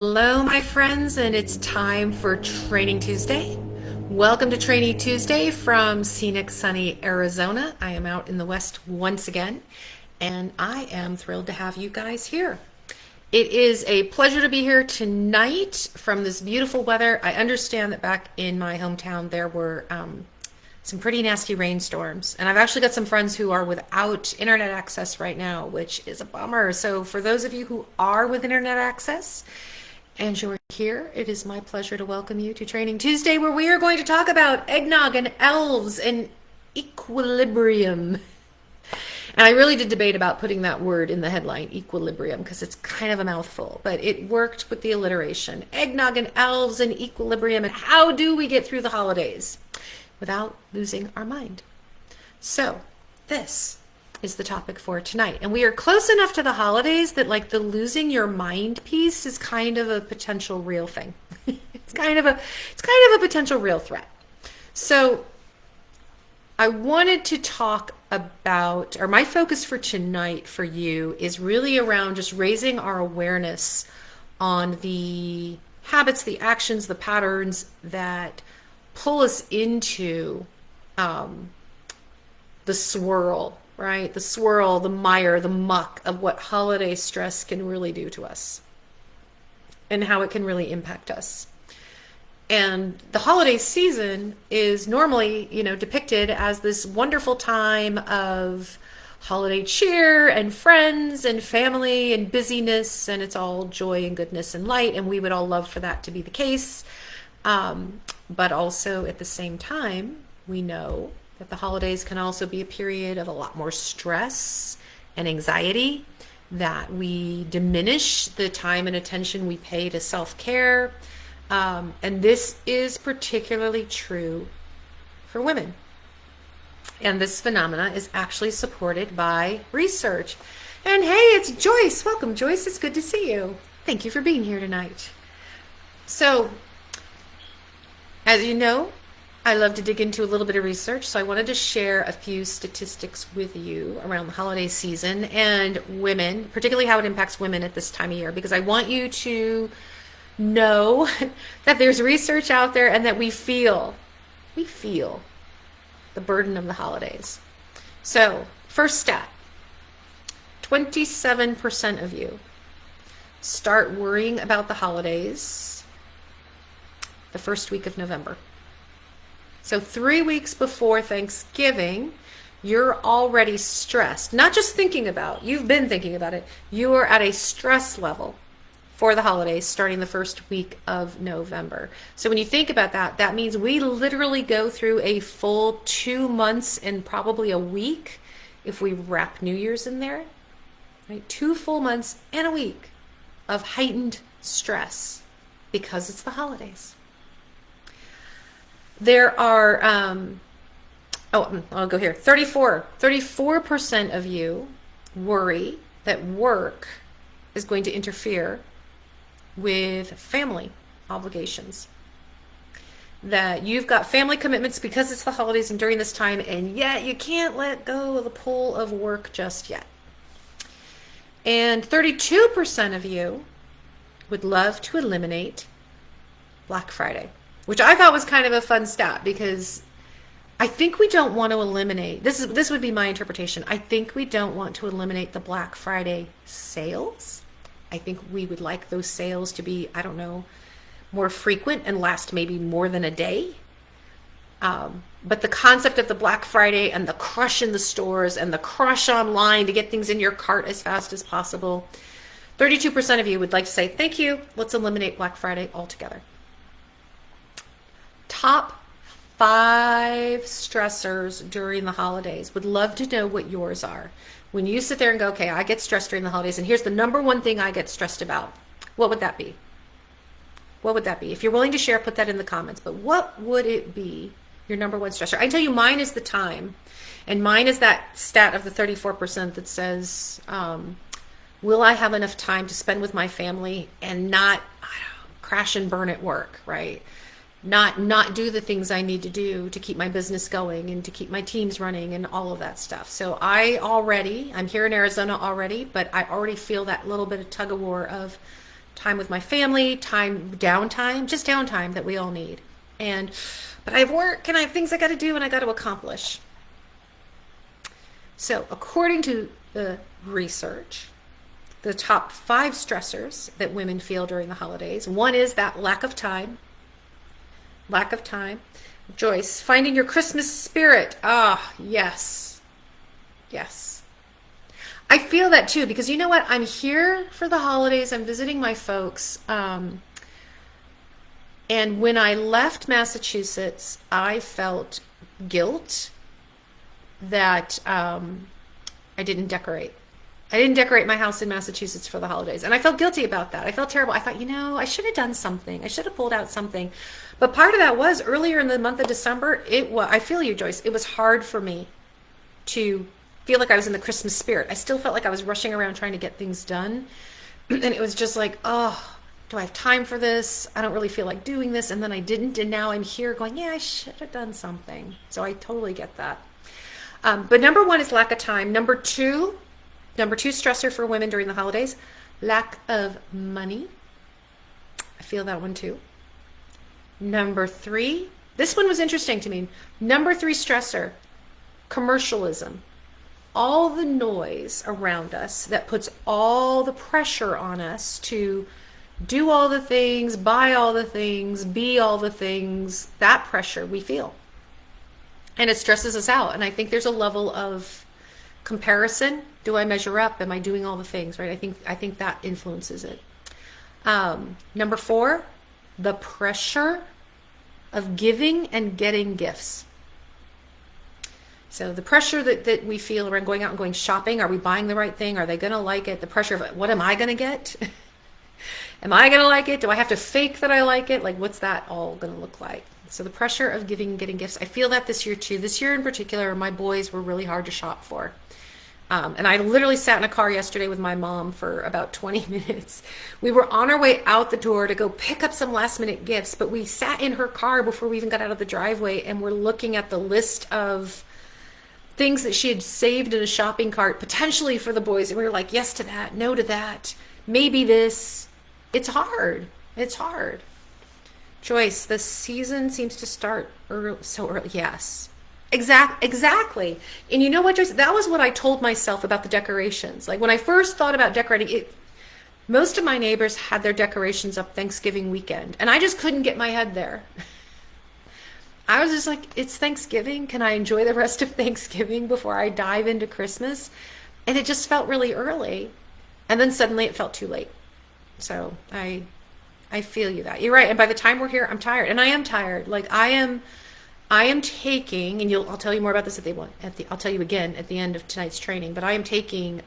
Hello, my friends, and it's time for Training Tuesday. Welcome to Training Tuesday from scenic, sunny Arizona. I am out in the West once again, and I am thrilled to have you guys here. It is a pleasure to be here tonight from this beautiful weather. I understand that back in my hometown there were some pretty nasty rainstorms, and I've actually got some friends who are without internet access right now, which is a bummer. So for those of you who are with internet access, and you're here, it is my pleasure to welcome you to Training Tuesday, where we are going to talk about eggnog and elves and equilibrium. And I really did debate about putting that word in the headline, equilibrium, because it's kind of a mouthful, but it worked with the alliteration. Eggnog and elves and equilibrium, and how do we get through the holidays without losing our mind? So, this is the topic for tonight. And we are close enough to the holidays that like the losing your mind piece is kind of a potential real thing. It's kind of a potential real threat. So I wanted to talk about, or my focus for tonight for you is really around just raising our awareness on the habits, the actions, the patterns that pull us into the swirl, right? The swirl, the mire, the muck of what holiday stress can really do to us and how it can really impact us. And the holiday season is normally, depicted as this wonderful time of holiday cheer and friends and family and busyness, and it's all joy and goodness and light, and we would all love for that to be the case. But also at the same time, we know that the holidays can also be a period of a lot more stress and anxiety, that we diminish the time and attention we pay to self-care. And this is particularly true for women. And this phenomena is actually supported by research. And hey, it's Joyce. Welcome, Joyce. It's good to see you. Thank you for being here tonight. So, as you know, I love to dig into a little bit of research, so I wanted to share a few statistics with you around the holiday season and women, particularly how it impacts women at this time of year, because I want you to know that there's research out there and that we feel the burden of the holidays. So, first stat, 27% of you start worrying about the holidays the first week of November. So 3 weeks before Thanksgiving, you're already stressed. Not just thinking about, you've been thinking about it. You are at a stress level for the holidays starting the first week of November. So when you think about that, that means we literally go through a full 2 months and probably a week if we wrap New Year's in there, right? 2 full months and a week of heightened stress because it's the holidays. There are, I'll go here. 34% of you worry that work is going to interfere with family obligations. That you've got family commitments because it's the holidays and during this time, and yet you can't let go of the pull of work just yet. And 32% of you would love to eliminate Black Friday, which I thought was kind of a fun stat because I think we don't want to eliminate, this would be my interpretation, I think we don't want to eliminate the Black Friday sales. I think we would like those sales to be, more frequent and last maybe more than a day. But the concept of the Black Friday and the crush in the stores and the crush online to get things in your cart as fast as possible, 32% of you would like to say, thank you, let's eliminate Black Friday altogether. Top 5 stressors during the holidays. Would love to know what yours are. When you sit there and go, okay, I get stressed during the holidays, and here's the number one thing I get stressed about. What would that be? What would that be? If you're willing to share, put that in the comments. But what would it be, your number one stressor? I can tell you mine is the time. And mine is that stat of the 34% that says, will I have enough time to spend with my family and not crash and burn at work, right? Not do the things I need to do to keep my business going and to keep my teams running and all of that stuff. So I'm here in Arizona already, but I already feel that little bit of tug of war of time with my family, downtime, just downtime that we all need. And but I have work and I have things I got to do and I got to accomplish. So, according to the research, the top 5 stressors that women feel during the holidays. One is that lack of time. Lack of time. Joyce, finding your Christmas spirit. Ah, yes. Yes. I feel that too because you know what? I'm here for the holidays. I'm visiting my folks. And when I left Massachusetts, I felt guilt that I didn't decorate. I didn't decorate my house in Massachusetts for the holidays. And I felt guilty about that. I felt terrible. I thought, I should have done something. I should have pulled out something. But part of that was earlier in the month of December, I feel you, Joyce. It was hard for me to feel like I was in the Christmas spirit. I still felt like I was rushing around trying to get things done. And it was just like, oh, do I have time for this? I don't really feel like doing this. And then I didn't. And now I'm here going, yeah, I should have done something. So I totally get that. But number 1 is lack of time. Number two stressor for women during the holidays, lack of money. I feel that one too. Number 3, this one was interesting to me. Number 3 stressor, commercialism. All the noise around us that puts all the pressure on us to do all the things, buy all the things, be all the things, that pressure we feel. And it stresses us out. And I think there's a level of comparison. Do I measure up? Am I doing all the things, right? I think that influences it. Number 4, the pressure of giving and getting gifts. So the pressure that we feel around going out and going shopping, are we buying the right thing? Are they going to like it? The pressure of what am I going to get? Am I going to like it? Do I have to fake that I like it? Like, what's that all going to look like? So the pressure of giving and getting gifts. I feel that this year too. This year in particular, my boys were really hard to shop for. And I literally sat in a car yesterday with my mom for about 20 minutes. We were on our way out the door to go pick up some last minute gifts, but we sat in her car before we even got out of the driveway and we're looking at the list of things that she had saved in a shopping cart, potentially for the boys. And we were like, yes to that, no to that, maybe this. It's hard. It's hard. Joyce, the season seems to start so early. Yes. Exactly. And you know what, Joyce? That was what I told myself about the decorations. Like when I first thought about decorating, most of my neighbors had their decorations up Thanksgiving weekend, and I just couldn't get my head there. I was just like, it's Thanksgiving. Can I enjoy the rest of Thanksgiving before I dive into Christmas? And it just felt really early. And then suddenly it felt too late. So I feel you that. You're right. And by the time we're here, I'm tired. And I am tired. Like I am taking, and I'll tell you more about this I'll tell you again at the end of tonight's training, but I am taking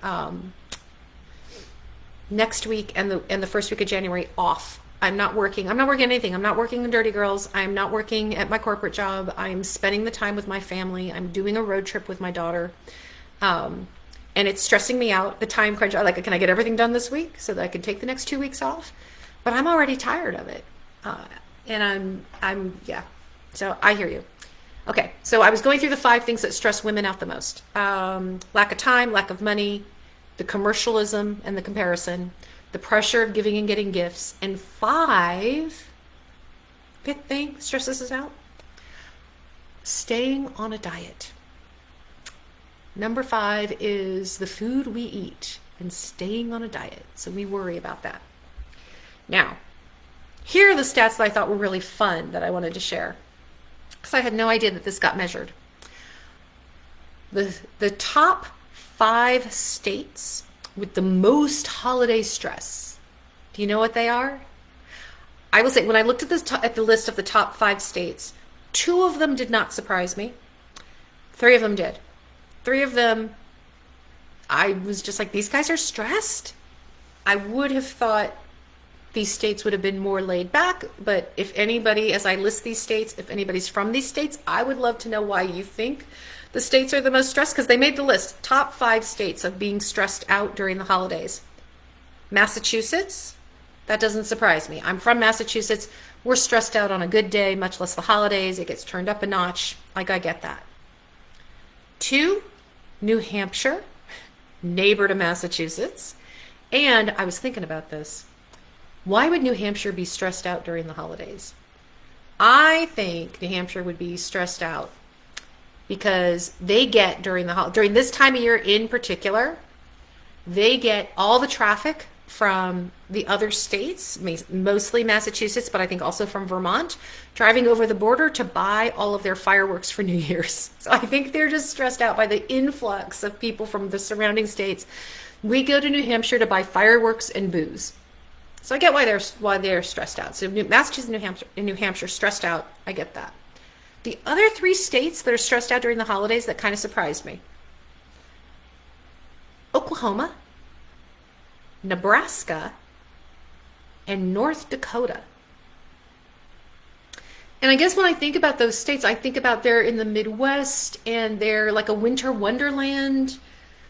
next week and the first week of January off. I'm not working anything. I'm not working in Dirty Girls. I'm not working at my corporate job. I'm spending the time with my family. I'm doing a road trip with my daughter. And it's stressing me out, the time crunch. Can I get everything done this week so that I can take the next 2 weeks off? But I'm already tired of it. And yeah. So I hear you. Okay. So I was going through the 5 things that stress women out the most. Lack of time, lack of money, the commercialism and the comparison, the pressure of giving and getting gifts, and 5th thing stresses us out, staying on a diet. Number 5 is the food we eat and staying on a diet. So we worry about that. Now, here are the stats that I thought were really fun that I wanted to share, because I had no idea that this got measured. The top 5 states with the most holiday stress. Do you know what they are? I will say, when I looked at the list of the top 5 states, 2 of them did not surprise me. 3 of them did. 3 of them, I was just like, these guys are stressed. I would have thought these states would have been more laid back, but if anybody, as I list these states, if anybody's from these states, I would love to know why you think the states are the most stressed, because they made the list. Top 5 states of being stressed out during the holidays. Massachusetts, that doesn't surprise me. I'm from Massachusetts. We're stressed out on a good day, much less the holidays. It gets turned up a notch. Like, I get that. 2, New Hampshire, neighbor to Massachusetts. And I was thinking about this. Why would New Hampshire be stressed out during the holidays? I think New Hampshire would be stressed out because they get during this time of year in particular, they get all the traffic from the other states, mostly Massachusetts, but I think also from Vermont, driving over the border to buy all of their fireworks for New Year's. So I think they're just stressed out by the influx of people from the surrounding states. We go to New Hampshire to buy fireworks and booze. So I get why they're stressed out. So Massachusetts and New Hampshire stressed out. I get that. The other three states that are stressed out during the holidays that kind of surprised me: Oklahoma, Nebraska, and North Dakota. And I guess when I think about those states, I think about they're in the Midwest and they're like a winter wonderland.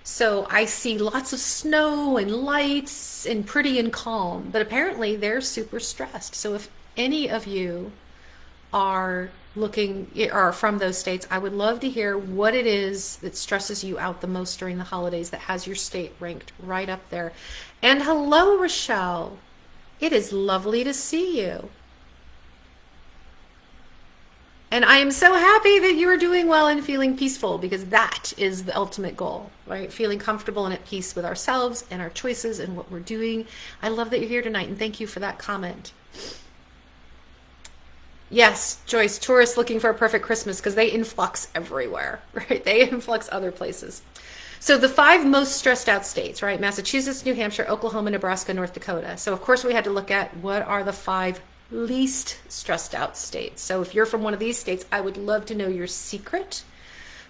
So I see lots of snow and lights and pretty and calm, but apparently they're super stressed. So if any of you are from those states, I would love to hear what it is that stresses you out the most during the holidays that has your state ranked right up there. And hello, Rochelle. It is lovely to see you. And I am so happy that you are doing well and feeling peaceful, because that is the ultimate goal, right? Feeling comfortable and at peace with ourselves and our choices and what we're doing. I love that you're here tonight, and thank you for that comment. Yes, Joyce, tourists looking for a perfect Christmas because they influx everywhere, right? They influx other places. So the 5 most stressed out states, right? Massachusetts, New Hampshire, Oklahoma, Nebraska, North Dakota. So of course we had to look at what are the 5 least stressed out states. So if you're from one of these states, I would love to know your secret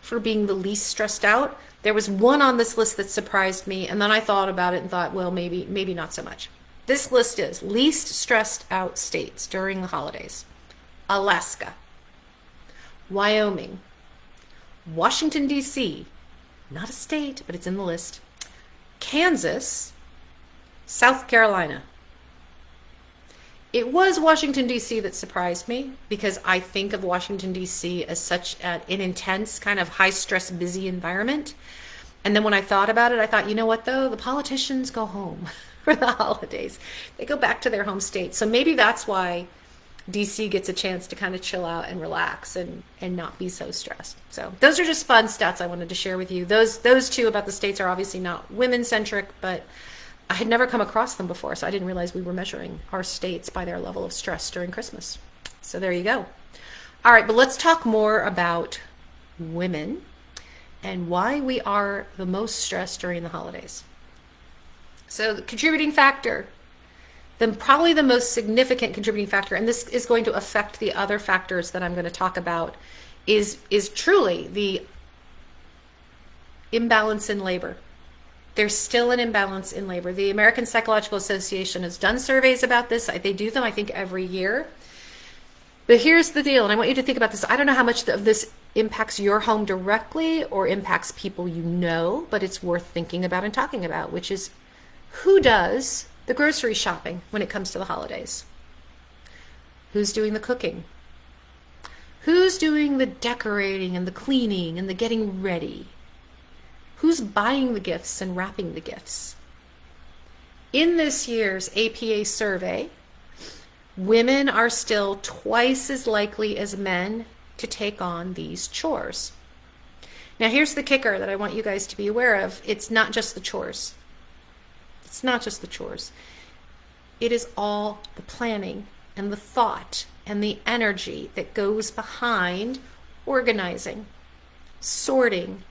for being the least stressed out. There was one on this list that surprised me, and then I thought about it and thought, well, maybe not so much. This list is least stressed out states during the holidays: Alaska, Wyoming, Washington, D.C., not a state, but it's in the list, Kansas, South Carolina. It was Washington, D.C. that surprised me, because I think of Washington, D.C. as such an intense, kind of high-stress, busy environment. And then when I thought about it, I thought, you know what, though? The politicians go home for the holidays. They go back to their home state. So maybe that's why DC gets a chance to kind of chill out and relax and not be so stressed. So those are just fun stats I wanted to share with you. Those 2 about the states are obviously not women-centric, but I had never come across them before, so I didn't realize we were measuring our states by their level of stress during Christmas. So there you go. All right, but let's talk more about women and why we are the most stressed during the holidays. So the contributing factor, then probably the most significant contributing factor, and this is going to affect the other factors that I'm going to talk about, is truly the imbalance in labor. There's still an imbalance in labor. The American Psychological Association has done surveys about this. They do them, I think, every year. But here's the deal, and I want you to think about this. I don't know how much of this impacts your home directly or impacts people you know, but it's worth thinking about and talking about, which is who does the grocery shopping when it comes to the holidays? Who's doing the cooking? Who's doing the decorating and the cleaning and the getting ready? Who's buying the gifts and wrapping the gifts? In this year's APA survey, women are still twice as likely as men to take on these chores. Now here's the kicker that I want you guys to be aware of. It's not just the chores. It's not just the chores. It is all the planning and the thought and the energy that goes behind organizing, sorting,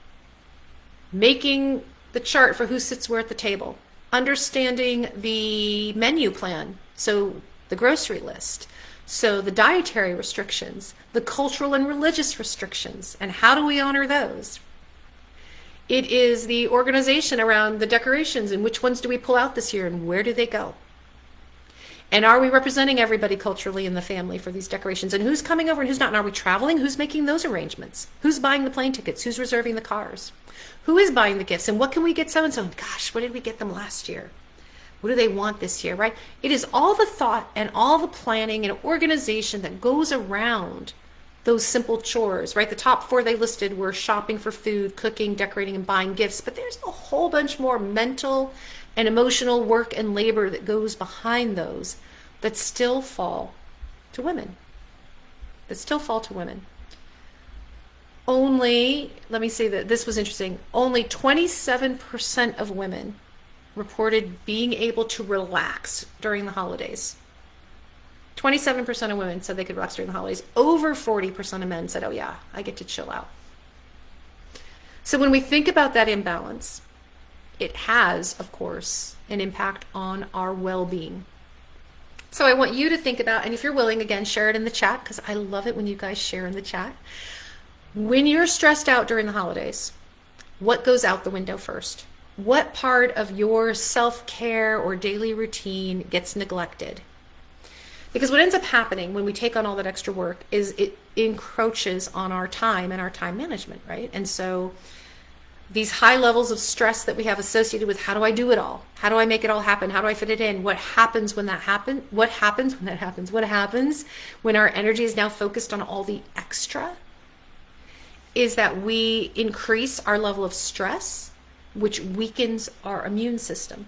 making the chart for who sits where at the table, understanding the menu plan, so the grocery list, so the dietary restrictions, the cultural and religious restrictions, and how do we honor those? It is the organization around the decorations and which ones do we pull out this year and where do they go? And are we representing everybody culturally in the family for these decorations? And who's coming over and who's not? And are we traveling? Who's making those arrangements? Who's buying the plane tickets? Who's reserving the cars? Who is buying the gifts? And what can we get so-and-so? Gosh, what did we get them last year? What do they want this year, right? It is all the thought and all the planning and organization that goes around those simple chores, right? The top 4 they listed were shopping for food, cooking, decorating, and buying gifts. But there's a whole bunch more mental and emotional work and labor that goes behind those that still fall to women. That still fall to women. Only, let me say that this was interesting, only 27% of women reported being able to relax during the holidays. 27% of women said they could relax during the holidays. Over 40% of men said, oh yeah, I get to chill out. So when we think about that imbalance, it has, of course, an impact on our well-being. So I want you to think about, and if you're willing, again, share it in the chat, because I love it when you guys share in the chat. When you're stressed out during the holidays, what goes out the window first? What part of your self-care or daily routine gets neglected? Because what ends up happening when we take on all that extra work is it encroaches on our time and our time management, right? And so these high levels of stress that we have associated with how do I do it all? How do I make it all happen? How do I fit it in? What happens when that happens? What happens when that happens? What happens when our energy is now focused on all the extra? Is that we increase our level of stress, which weakens our immune system.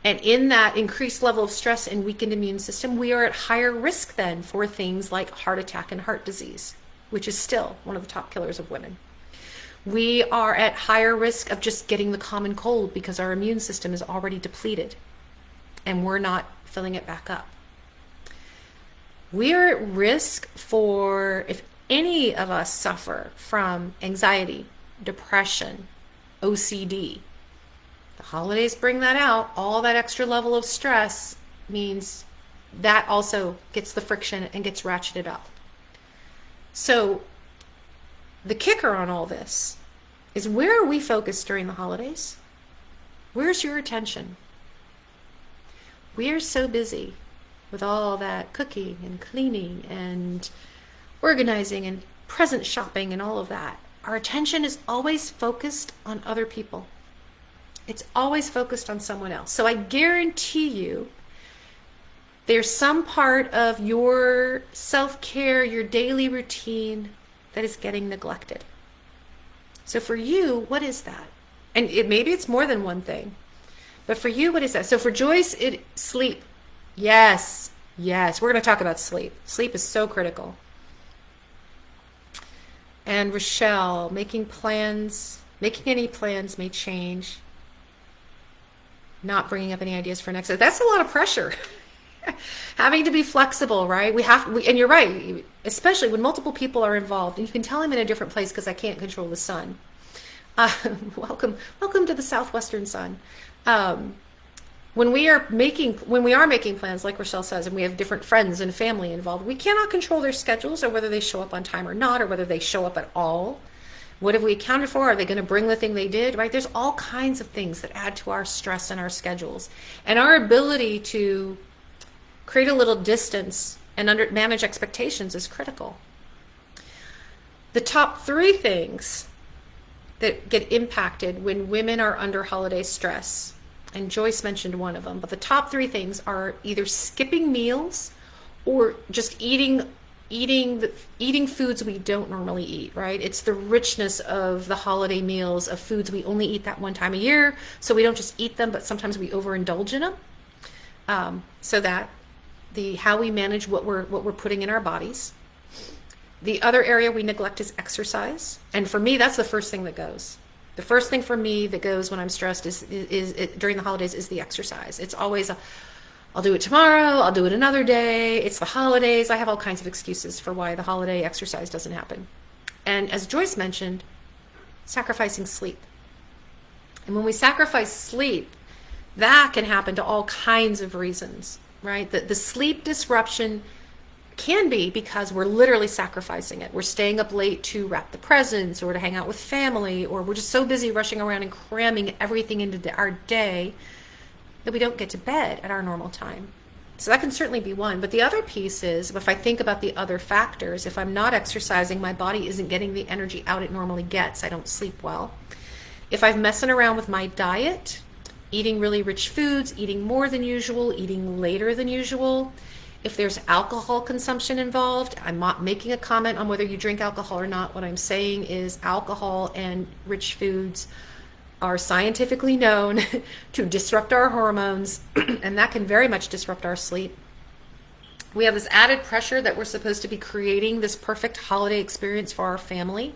And in that increased level of stress and weakened immune system, we are at higher risk then for things like heart attack and heart disease, which is still one of the top killers of women. We are at higher risk of just getting the common cold because our immune system is already depleted and we're not filling it back up. We are at risk for, if any of us suffer from anxiety, depression, OCD, the holidays bring that out. All that extra level of stress means that also gets the friction and gets ratcheted up. So the kicker on all this is, where are we focused during the holidays? Where's your attention? We are so busy with all that cooking and cleaning and organizing and present shopping and all of that. Our attention is always focused on other people. It's always focused on someone else. So I guarantee you there's some part of your self-care, your daily routine that is getting neglected. So for you, what is that? And maybe it's more than one thing. But for you, what is that? So for Joyce, sleep. Yes. We're going to talk about sleep. Sleep is so critical. And Rochelle, making any plans may change. Not bringing up any ideas for next. That's a lot of pressure. Having to be flexible, right? And you're right, especially when multiple people are involved. And you can tell I'm in a different place because I can't control the sun. Welcome to the southwestern sun. When we are making plans, like Rochelle says, and we have different friends and family involved, we cannot control their schedules or whether they show up on time or not, or whether they show up at all. What have we accounted for? Are they going to bring the thing they did, right? There's all kinds of things that add to our stress and our schedules. And our ability to create a little distance and manage expectations is critical. The top 3 things that get impacted when women are under holiday stress, and Joyce mentioned one of them, but the top 3 things are either skipping meals or just eating foods we don't normally eat, right? It's the richness of the holiday meals, of foods we only eat that one time a year, so we don't just eat them, but sometimes we overindulge in them. So that how we manage what we're putting in our bodies. The other area we neglect is exercise, and for me, that's the first thing that goes. The first thing for me that goes when I'm stressed is during the holidays is the exercise. It's always I'll do it tomorrow, I'll do it another day, it's the holidays. I have all kinds of excuses for why the holiday exercise doesn't happen. And as Joyce mentioned, sacrificing sleep. And when we sacrifice sleep, that can happen to all kinds of reasons, right? The sleep disruption can be because we're literally sacrificing it. We're staying up late to wrap the presents or to hang out with family, or we're just so busy rushing around and cramming everything into our day that we don't get to bed at our normal time. So that can certainly be one. But the other piece is, if I think about the other factors, if I'm not exercising, my body isn't getting the energy out it normally gets. I don't sleep well. If I'm messing around with my diet, eating really rich foods, eating more than usual, eating later than usual, if there's alcohol consumption involved, I'm not making a comment on whether you drink alcohol or not. What I'm saying is alcohol and rich foods are scientifically known to disrupt our hormones, and that can very much disrupt our sleep. We have this added pressure that we're supposed to be creating this perfect holiday experience for our family.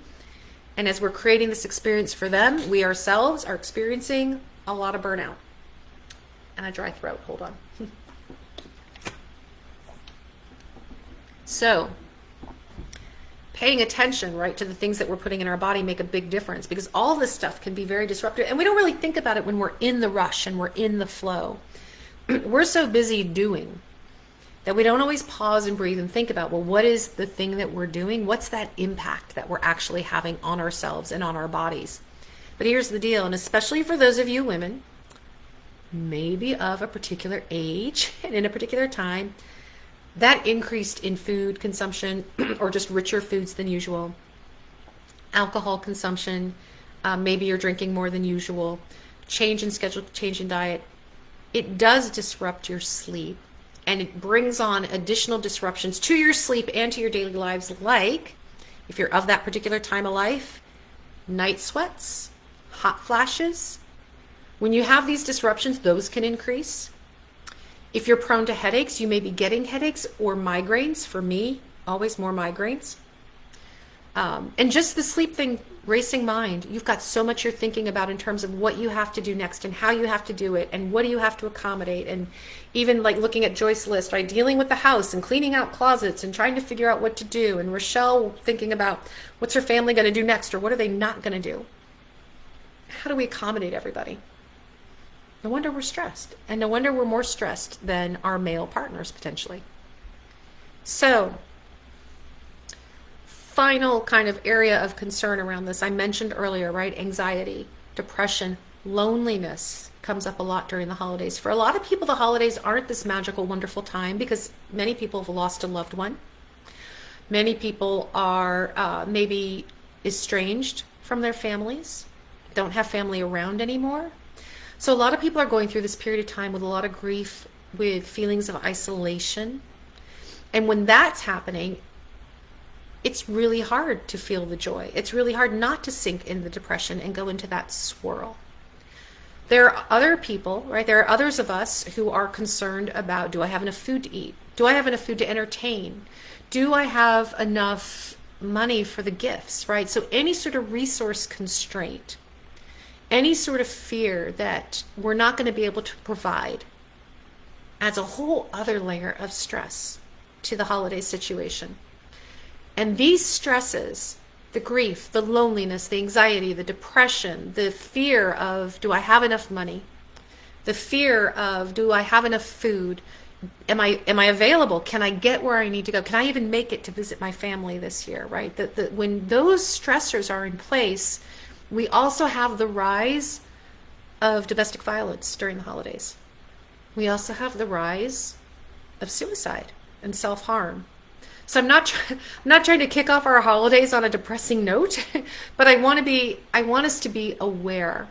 And as we're creating this experience for them, we ourselves are experiencing a lot of burnout and a dry throat. Hold on. So, paying attention, right, to the things that we're putting in our body make a big difference, because all this stuff can be very disruptive. And we don't really think about it when we're in the rush and we're in the flow. We're so busy doing that we don't always pause and breathe and think about, well, what is the thing that we're doing? What's that impact that we're actually having on ourselves and on our bodies? But here's the deal, and especially for those of you women, maybe of a particular age and in a particular time, that increased in food consumption or just richer foods than usual, alcohol consumption, maybe you're drinking more than usual, change in schedule, change in diet, it does disrupt your sleep. And it brings on additional disruptions to your sleep and to your daily lives, like, if you're of that particular time of life, night sweats, hot flashes. When you have these disruptions, those can increase. If you're prone to headaches, you may be getting headaches or migraines. For me, always more migraines. And just the sleep thing, racing mind. You've got so much you're thinking about in terms of what you have to do next and how you have to do it and what do you have to accommodate. And even like looking at Joyce's list, right? Dealing with the house and cleaning out closets and trying to figure out what to do. And Rochelle thinking about what's her family going to do next, or what are they not going to do? How do we accommodate everybody? No wonder we're stressed. And no wonder we're more stressed than our male partners potentially. So, final kind of area of concern around this, I mentioned earlier, right? Anxiety, depression, loneliness comes up a lot during the holidays. For a lot of people, the holidays aren't this magical, wonderful time because many people have lost a loved one. Many people are maybe estranged from their families, don't have family around anymore. So a lot of people are going through this period of time with a lot of grief, with feelings of isolation. And when that's happening, it's really hard to feel the joy. It's really hard not to sink in the depression and go into that swirl. There are other people, right? There are others of us who are concerned about, do I have enough food to eat? Do I have enough food to entertain? Do I have enough money for the gifts, right? So any sort of resource constraint, any sort of fear that we're not going to be able to provide adds a whole other layer of stress to the holiday situation. And these stresses, the grief, the loneliness, the anxiety, the depression, the fear of, do I have enough money? The fear of, do I have enough food? Am I available? Can I get where I need to go? Can I even make it to visit my family this year, right? When those stressors are in place, we also have the rise of domestic violence during the holidays. We also have the rise of suicide and self-harm. So I'm not trying to kick off our holidays on a depressing note, but I want us to be aware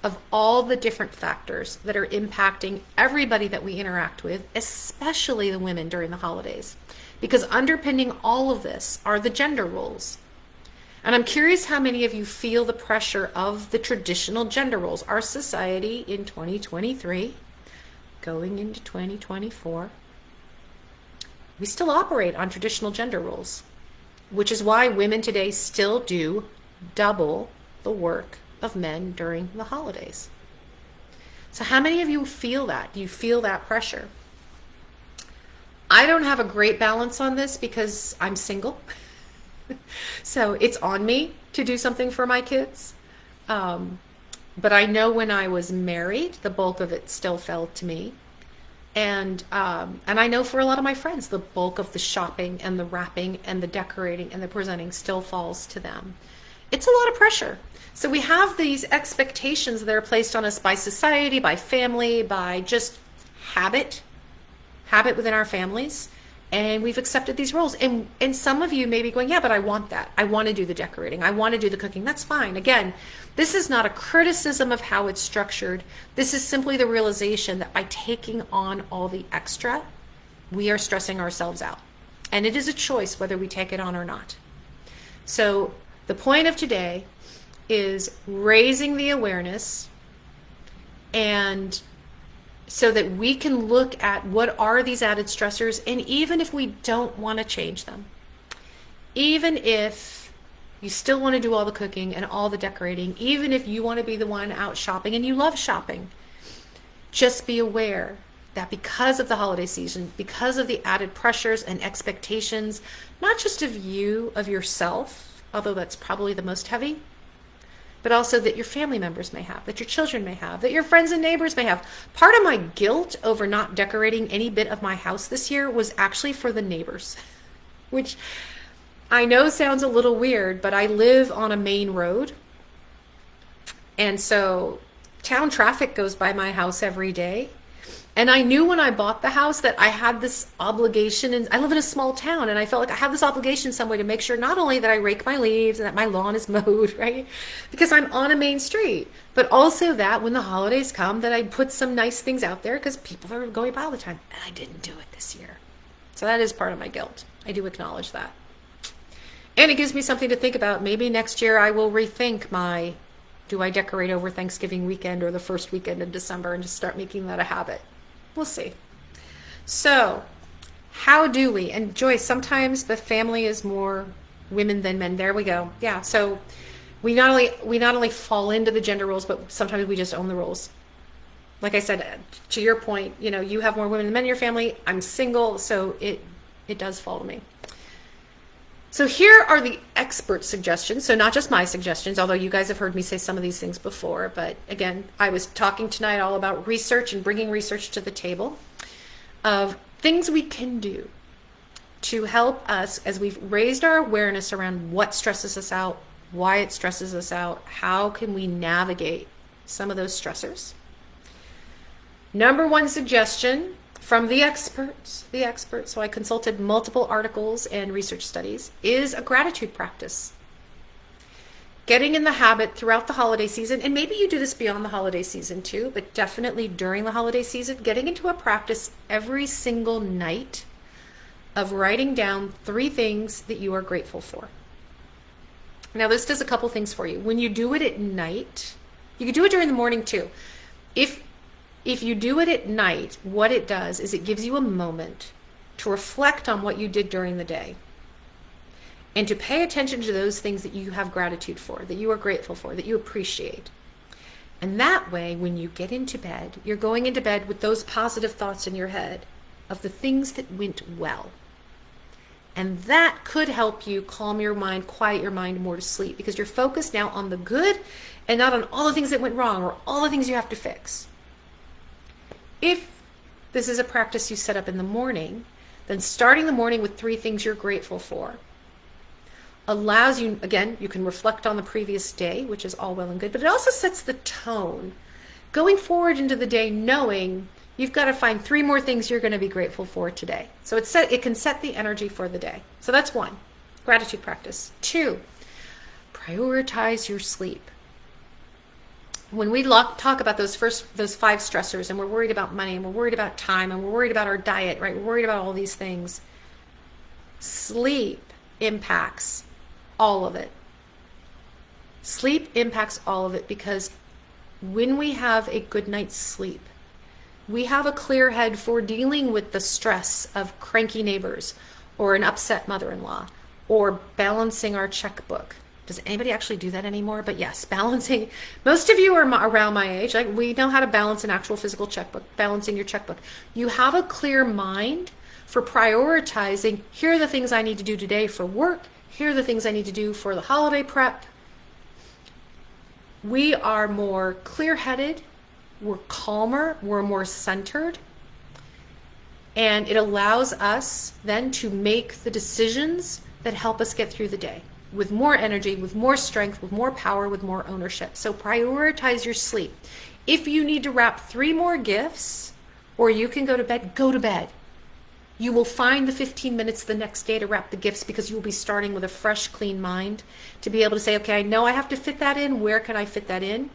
of all the different factors that are impacting everybody that we interact with, especially the women during the holidays, because underpinning all of this are the gender roles. And I'm curious how many of you feel the pressure of the traditional gender roles. Our society in 2023, going into 2024, we still operate on traditional gender roles, which is why women today still do double the work of men during the holidays. So how many of you feel that? Do you feel that pressure? I don't have a great balance on this because I'm single. So it's on me to do something for my kids. But I know when I was married, the bulk of it still fell to me. And I know for a lot of my friends, the bulk of the shopping and the wrapping and the decorating and the presenting still falls to them. It's a lot of pressure. So we have these expectations that are placed on us by society, by family, by just habit within our families. And we've accepted these roles. And some of you may be going, yeah, but I want that. I want to do the decorating. I want to do the cooking. That's fine. Again, this is not a criticism of how it's structured. This is simply the realization that by taking on all the extra, we are stressing ourselves out. And it is a choice whether we take it on or not. So the point of today is raising the awareness, and so that we can look at what are these added stressors, and even if we don't want to change them, even if you still want to do all the cooking and all the decorating, even if you want to be the one out shopping and you love shopping, just be aware that because of the holiday season, because of the added pressures and expectations, not just of you, of yourself, although that's probably the most heavy, but also that your family members may have, that your children may have, that your friends and neighbors may have. Part of my guilt over not decorating any bit of my house this year was actually for the neighbors, which I know sounds a little weird, but I live on a main road. And so town traffic goes by my house every day. And I knew when I bought the house that I had this obligation, and I live in a small town, and I felt like I have this obligation some way to make sure not only that I rake my leaves and that my lawn is mowed, right? Because I'm on a main street, but also that when the holidays come that I put some nice things out there because people are going by all the time. And I didn't do it this year. So that is part of my guilt. I do acknowledge that. And it gives me something to think about. Maybe next year I will rethink my, do I decorate over Thanksgiving weekend or the first weekend in December, and just start making that a habit. We'll see. So how do we, and Joyce, sometimes the family is more women than men. There we go. Yeah. So we not only fall into the gender roles, but sometimes we just own the roles. Like I said, to your point, you have more women than men in your family. I'm single, so it does fall to me. So here are the expert suggestions. So not just my suggestions, although you guys have heard me say some of these things before. But again, I was talking tonight all about research and bringing research to the table of things we can do to help us as we've raised our awareness around what stresses us out, why it stresses us out, how can we navigate some of those stressors. Number one suggestion from the experts, so I consulted multiple articles and research studies, is a gratitude practice. Getting in the habit throughout the holiday season, and maybe you do this beyond the holiday season too, but definitely during the holiday season, getting into a practice every single night of writing down 3 things that you are grateful for. Now this does a couple things for you. When you do it at night, you can do it during the morning too. If you do it at night, what it does is it gives you a moment to reflect on what you did during the day and to pay attention to those things that you have gratitude for, that you are grateful for, that you appreciate. And that way, when you get into bed, you're going into bed with those positive thoughts in your head of the things that went well. And that could help you calm your mind, quiet your mind more to sleep, because you're focused now on the good and not on all the things that went wrong or all the things you have to fix. If this is a practice you set up in the morning, then starting the morning with 3 things you're grateful for allows you, again, you can reflect on the previous day, which is all well and good, but it also sets the tone going forward into the day, knowing you've got to find 3 more things you're going to be grateful for today. So it can set the energy for the day. So that's 1, gratitude practice. 2, prioritize your sleep. When we talk about those 5 stressors, and we're worried about money, and we're worried about time, and we're worried about our diet, right? We're worried about all these things. Sleep impacts all of it. Sleep impacts all of it, because when we have a good night's sleep, we have a clear head for dealing with the stress of cranky neighbors or an upset mother-in-law or balancing our checkbook. Does anybody actually do that anymore? But yes, balancing. Most of you are around my age. Like, we know how to balance an actual physical checkbook, balancing your checkbook. You have a clear mind for prioritizing, here are the things I need to do today for work. Here are the things I need to do for the holiday prep. We are more clear-headed. We're calmer. We're more centered. And it allows us then to make the decisions that help us get through the day with more energy, with more strength, with more power, with more ownership. So prioritize your sleep. If you need to wrap 3 more gifts, or you can go to bed, go to bed. You will find the 15 minutes the next day to wrap the gifts, because you will be starting with a fresh, clean mind to be able to say, okay, I know I have to fit that in. Where can I fit that in?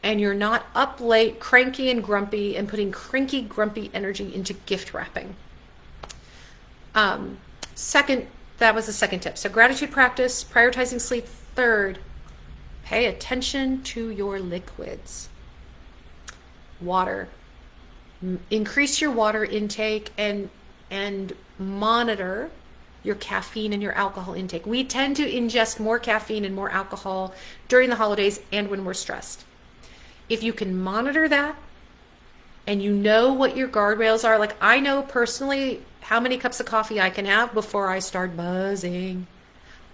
And you're not up late, cranky and grumpy, and putting cranky, grumpy energy into gift wrapping. That was the second tip. So gratitude practice, prioritizing sleep. 3rd, Pay attention to your liquids. Water. Increase your water intake and monitor your caffeine and your alcohol intake. We tend to ingest more caffeine and more alcohol during the holidays and when we're stressed. If you can monitor that and you know what your guardrails are, like I know personally how many cups of coffee I can have before I start buzzing.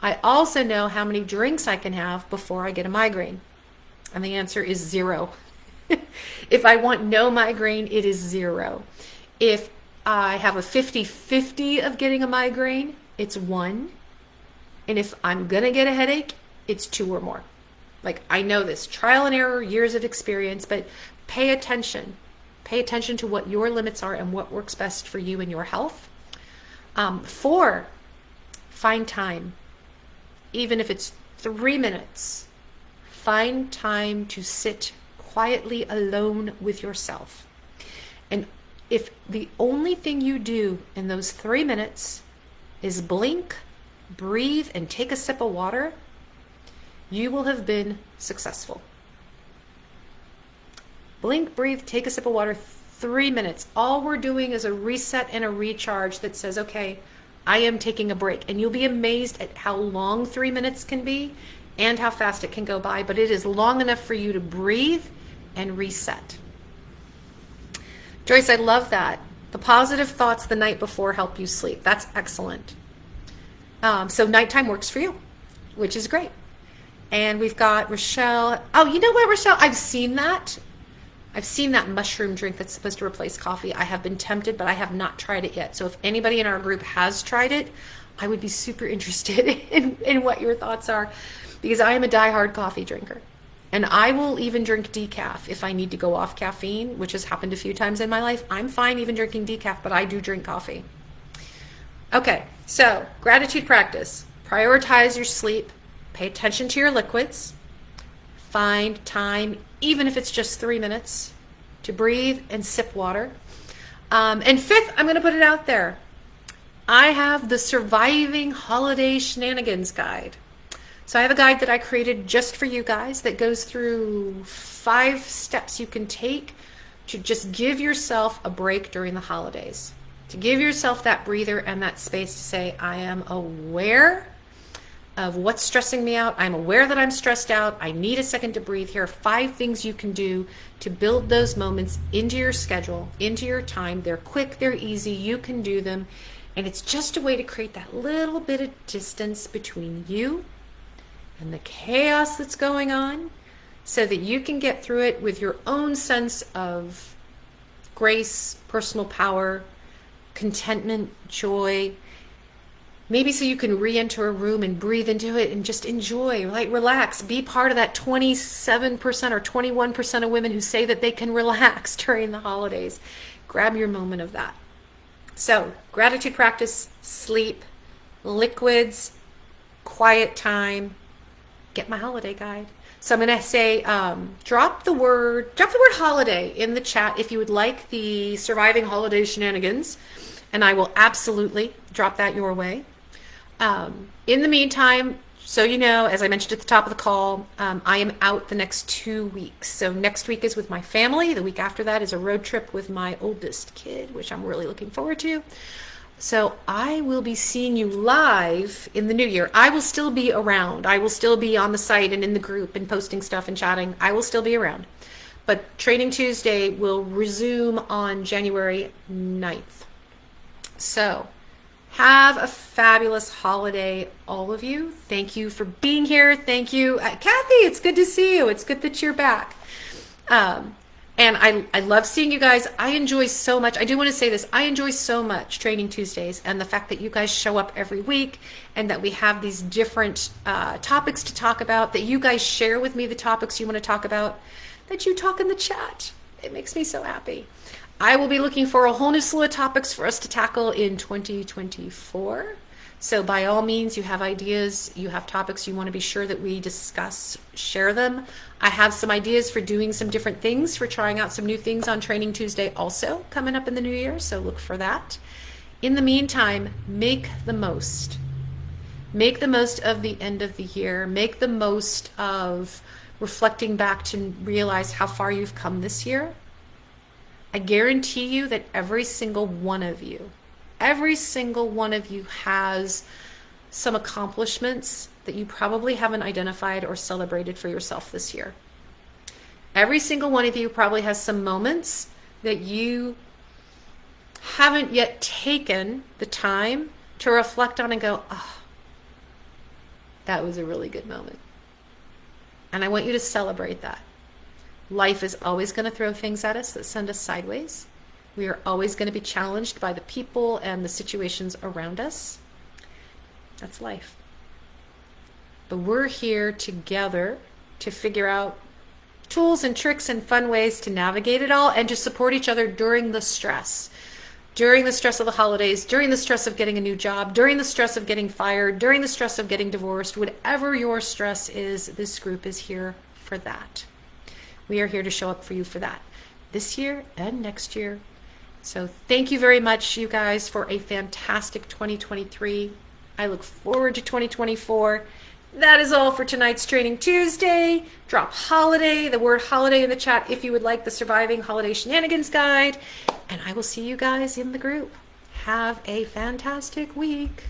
I also know how many drinks I can have before I get a migraine. And the answer is 0. If I want no migraine, it is 0. If I have a 50-50 of getting a migraine, it's 1. And if I'm going to get a headache, it's 2 or more. Like I know this, trial and error, years of experience, but pay attention. Pay attention to what your limits are and what works best for you and your health. 4, find time. Even if it's 3 minutes, find time to sit quietly alone with yourself. And if the only thing you do in those 3 minutes is blink, breathe, and take a sip of water, you will have been successful. Blink, breathe, take a sip of water, 3 minutes. All we're doing is a reset and a recharge that says, okay, I am taking a break. And you'll be amazed at how long 3 minutes can be and how fast it can go by, but it is long enough for you to breathe and reset. Joyce, I love that. The positive thoughts the night before help you sleep. That's excellent. So nighttime works for you, which is great. And we've got Rochelle. Oh, you know what, Rochelle? I've seen that. I've seen that mushroom drink that's supposed to replace coffee. I have been tempted, but I have not tried it yet. So if anybody in our group has tried it, I would be super interested in what your thoughts are, because I am a diehard coffee drinker. And I will even drink decaf if I need to go off caffeine, which has happened a few times in my life. I'm fine even drinking decaf, but I do drink coffee. Okay, so gratitude practice. Prioritize your sleep. Pay attention to your liquids. Find time, even if it's just 3 minutes, to breathe and sip water. And 5th, I'm going to put it out there. I have the Surviving Holiday Shenanigans Guide. So I have a guide that I created just for you guys that goes through 5 steps you can take to just give yourself a break during the holidays. To give yourself that breather and that space to say, I am aware of what's stressing me out. I'm aware that I'm stressed out. I need a second to breathe. Here are 5 things you can do to build those moments into your schedule, into your time. They're quick, they're easy, you can do them. And it's just a way to create that little bit of distance between you and the chaos that's going on, so that you can get through it with your own sense of grace, personal power, contentment, joy. Maybe so you can re-enter a room and breathe into it and just enjoy, like relax, be part of that 27% or 21% of women who say that they can relax during the holidays. Grab your moment of that. So gratitude practice, sleep, liquids, quiet time. Get my holiday guide. So I'm going to say, drop the word holiday in the chat if you would like the Surviving Holiday Shenanigans, and I will absolutely drop that your way. In the meantime, so you know, as I mentioned at the top of the call, I am out the next 2 weeks. So next week is with my family. The week after that is a road trip with my oldest kid, which I'm really looking forward to. So I will be seeing you live in the new year. I will still be around. I will still be on the site and in the group and posting stuff and chatting. I will still be around. But Training Tuesday will resume on January 9th. So have a fabulous holiday, all of you. Thank you for being here. Thank you. Kathy, it's good to see you. It's good that you're back. And I love seeing you guys. I enjoy so much. I do want to say this. I enjoy so much Training Tuesdays and the fact that you guys show up every week and that we have these different topics to talk about, that you guys share with me the topics you want to talk about, that you talk in the chat. It makes me so happy. I will be looking for a whole new slew of topics for us to tackle in 2024. So by all means, you have ideas, you have topics you want to be sure that we discuss, share them. I have some ideas for doing some different things, for trying out some new things on Training Tuesday also coming up in the new year, so look for that. In the meantime, make the most. Make the most of the end of the year. Make the most of reflecting back to realize how far you've come this year. I guarantee you that every single one of you has some accomplishments that you probably haven't identified or celebrated for yourself this year. Every single one of you probably has some moments that you haven't yet taken the time to reflect on and go, oh, that was a really good moment. And I want you to celebrate that. Life is always going to throw things at us that send us sideways. We are always going to be challenged by the people and the situations around us. That's life. But we're here together to figure out tools and tricks and fun ways to navigate it all and to support each other during the stress. During the stress of the holidays, during the stress of getting a new job, during the stress of getting fired, during the stress of getting divorced, whatever your stress is, this group is here for that. We are here to show up for you for that this year and next year. So thank you very much, you guys, for a fantastic 2023. I look forward to 2024. That is all for tonight's Training Tuesday. Drop holiday, the word holiday in the chat if you would like the Surviving Holiday Shenanigans Guide. And I will see you guys in the group. Have a fantastic week.